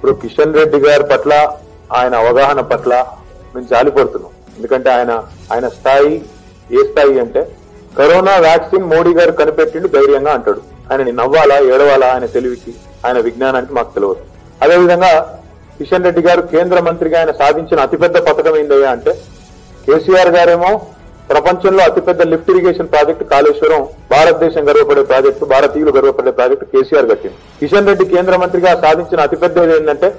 ఇప్పుడు కిషన్ రెడ్డి గారి పట్ల ఆయన అవగాహన పట్ల మేము జాలిపడుతున్నాం. ఎందుకంటే ఆయన స్థాయి ఏ స్థాయి అంటే కరోనా వ్యాక్సిన్ మోడీ గారు కనిపెట్టిండు ధైర్యంగా అంటాడు. ఆయనని నవ్వాలా ఏడవాలా ఆయన తెలివికి ఆయన విజ్ఞానానికి మాకు తెలియదు. అదేవిధంగా కిషన్ రెడ్డి గారు కేంద్ర మంత్రిగా ఆయన సాధించిన అతిపెద్ద పథకం ఏందయ్యా అంటే కేసీఆర్ గారేమో ప్రపంచంలో అతిపెద్ద లిఫ్ట్ ఇరిగేషన్ ప్రాజెక్టు కాళేశ్వరం, భారతదేశం గర్వపడే ప్రాజెక్టు, భారతీయులు గర్వపడే ప్రాజెక్టు కేసీఆర్ కట్టింది. కిషన్ రెడ్డి కేంద్ర మంత్రిగా సాధించిన అతిపెద్దది ఏంటంటే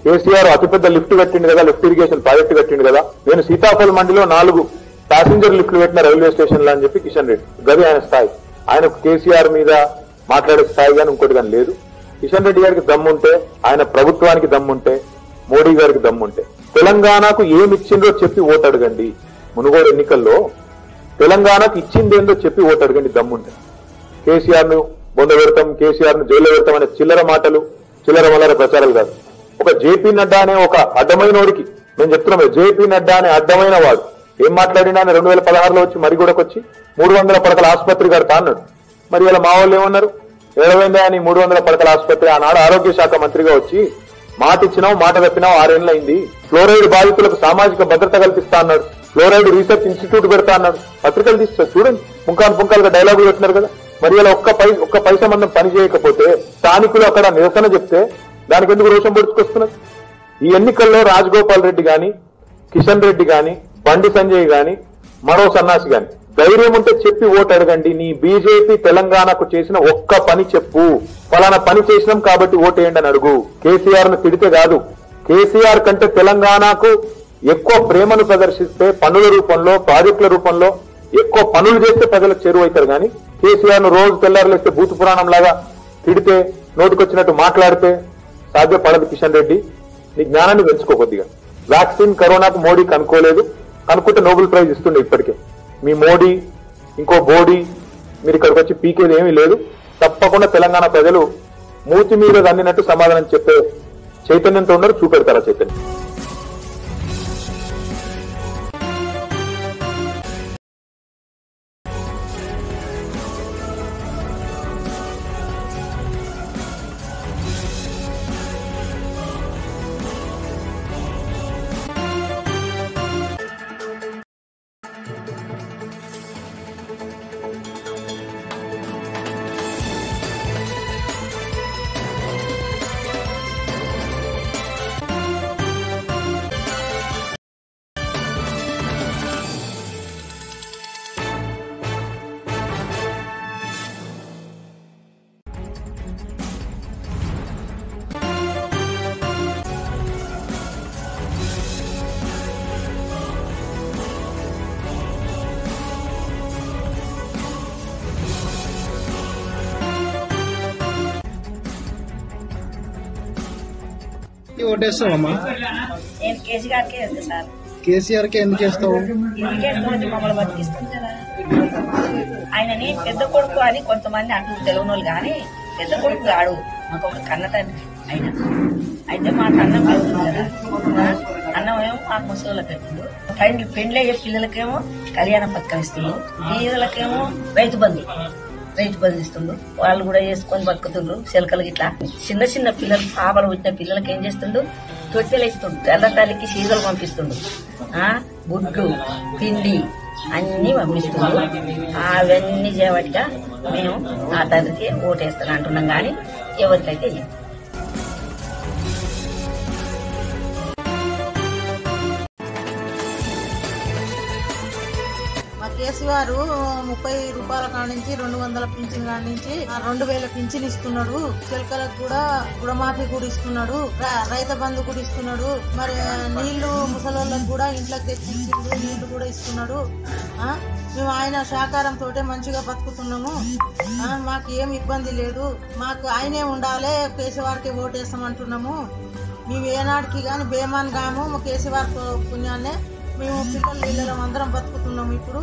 కేసీఆర్ అతిపెద్ద లిఫ్ట్ కట్టిండు కదా, లిఫ్ట్ ఇరిగేషన్ ప్రాజెక్టు కట్టిండు కదా. నేను సీతాఫల్ మండిలో 4 ప్యాసింజర్ లిఫ్ట్లు పెట్టిన రైల్వే స్టేషన్లు అని చెప్పి కిషన్ రెడ్డి గది ఆయన స్థాయి. ఆయనకు కేసీఆర్ మీద మాట్లాడే స్థాయి కానీ ఇంకోటి కానీ లేదు. కిషన్ రెడ్డి గారికి దమ్ముంటే, ఆయన ప్రభుత్వానికి దమ్ముంటే, మోడీ గారికి దమ్ముంటే తెలంగాణకు ఏమిచ్చిందో చెప్పి ఓటు అడగండి. మునుగోడు ఎన్నికల్లో తెలంగాణకు ఇచ్చిందేందో చెప్పి ఓటు అడగండి దమ్ముంటే. కేసీఆర్ ను బొంద పెడతాం, కేసీఆర్ ను జైల్లో పెడతాం అనే చిల్లర మాటలు, చిల్లర వల్లర ప్రచారాలు కాదు. ఒక జేపీ నడ్డా అనే ఒక అడ్డమైనోడికి మేము చెప్తున్నాం, జేపీ నడ్డా అనే అడ్డమైన వాడు ఏం మాట్లాడినా 2016లో వచ్చి మరిగూడకు వచ్చి 300 పడకల ఆసుపత్రి కడతా అన్నాడు. మరి ఇలా మా వాళ్ళు ఏమన్నారు, ఏడవైందా అని 300 పడకల ఆసుపత్రి. ఆనాడు ఆరోగ్య శాఖ మంత్రిగా వచ్చి మాట ఇచ్చినావు, మాట తప్పినావు, 6 ఏళ్లైంది. ఫ్లోరైడ్ బాధితులకు సామాజిక భద్రత కల్పిస్తా అన్నాడు. ఫ్లోరైడ్ రీసెర్చ్ ఇన్స్టిట్యూట్ పెడతా అన్నాడు. పత్రికలు తీస్తారు చూడండి, పుంకాలుగా డైలాగులు పెట్టినారు కదా. మరి ఇలా ఒక్క పైసా మందం పని చేయకపోతే స్థానికులు అక్కడ నిరసన చెప్తే దానికి ఎందుకు రోషం పొడుచుకొస్తున్నారు? ఈ ఎన్నికల్లో రాజగోపాల్ రెడ్డి గాని, కిషన్ రెడ్డి గాని, బండి సంజయ్ గాని, మరో సన్నాసి గాని ధైర్యం ఉంటే చెప్పి ఓటు అడగండి. నీ బీజేపీ తెలంగాణకు చేసిన ఒక్క పని చెప్పు, ఫలానా పని చేసినాం కాబట్టి ఓటేయండి అని అడుగు. కేసీఆర్ ను తిడితే కాదు, కేసీఆర్ కంటే తెలంగాణకు ఎక్కువ ప్రేమను ప్రదర్శిస్తే పనుల రూపంలో, ప్రాజెక్టుల రూపంలో ఎక్కువ పనులు చేస్తే ప్రజలకు చేరువైతారు. కానీ కేసీఆర్ ను రోజు తెల్లారులేస్తే భూత పురాణం లాగా తిడితే, నోటికొచ్చినట్టు మాట్లాడితే సాధ్యపడదు. కిషన్ రెడ్డి, నీ జ్ఞానాన్ని పెంచుకో కొద్దిగా. వ్యాక్సిన్ కరోనాకు మోడీ కనుక్కోలేదు, కనుక్కుంటే నోబెల్ ప్రైజ్ ఇస్తుండే ఇప్పటికే. మీ మోడీ ఇంకో బోడీ మీరు ఇక్కడికి వచ్చి పీకేది ఏమీ లేదు. తప్పకుండా తెలంగాణ ప్రజలు మూతి మీద అందినట్టు సమాధానం చెప్పే చైతన్యంతో ఉన్నారు, చూపెడతారా చైతన్యం. ఓటేస్తావమ్మా? నేను కేసీఆర్కే వేస్తా సార్. కేసీఆర్ కి ఎందుకు వేస్తావు? మమ్మల్ని బతికిస్తుంది కదా ఆయనని. పెద్ద కొడుకు అని కొంతమంది అంటూ తెలియనోళ్ళు కానీ పెద్ద కొడుకు కాడు, మాకు ఒక కన్న తండ్రి ఆయన. అయితే మాకు అన్నం పెడుతుంది కదా, అన్నం ఏమో మాకు ముసలిళ్ళకి పెడుతుంది. పెండ్లయ్యే పిల్లలకేమో కళ్యాణ పథకం ఇస్తుంది, బీదలకేమో రైతు బంధు ఇస్తుండ్రు. వాళ్ళు కూడా చేసుకొని బతుకుతుండ్రు. చిలకలు ఇట్లా చిన్న పిల్లలు, పాపలు పుట్టిన పిల్లలకి ఏం చేస్తుండ్రు, తొట్టెలు ఇస్తుండ్రు. తెల్ల తల్లికి సీజలు పంపిస్తుండ్రు, గుడ్లు, పిండి అన్ని పంపిస్తుండ్రు. అవన్నీ చేయబట్టిగా మేము ఆ తండ్రికి ఓటేస్తాను అంటున్నాం. కానీ ఎవరికైతే కేసీఆర్ 30 రూపాయల కాడ నుంచి 200 పింఛన్ కాడ నుంచి 2000 పింఛన్ ఇస్తున్నాడు. చిలకలకు కూడా రుణమాఫీ కూడా ఇస్తున్నాడు, రైతు బంధు కూడా ఇస్తున్నాడు. మరి నీళ్లు ముసలోళ్ళకు కూడా ఇంట్లోకి తెచ్చిచ్చిండు, నీళ్లు కూడా ఇస్తున్నాడు. మేము ఆయన సహకారంతో మంచిగా బతుకుతున్నాము. మాకు ఏం ఇబ్బంది లేదు. మాకు ఆయనే ఉండాలి, కేసీఆర్కి ఓటేస్తామంటున్నాము. మేము ఏనాటికి కానీ బేమాన్ కాము. కేసీఆర్ పుణ్యాన్నే మేము పిల్లలు అందరం బతుకుతున్నాము ఇప్పుడు.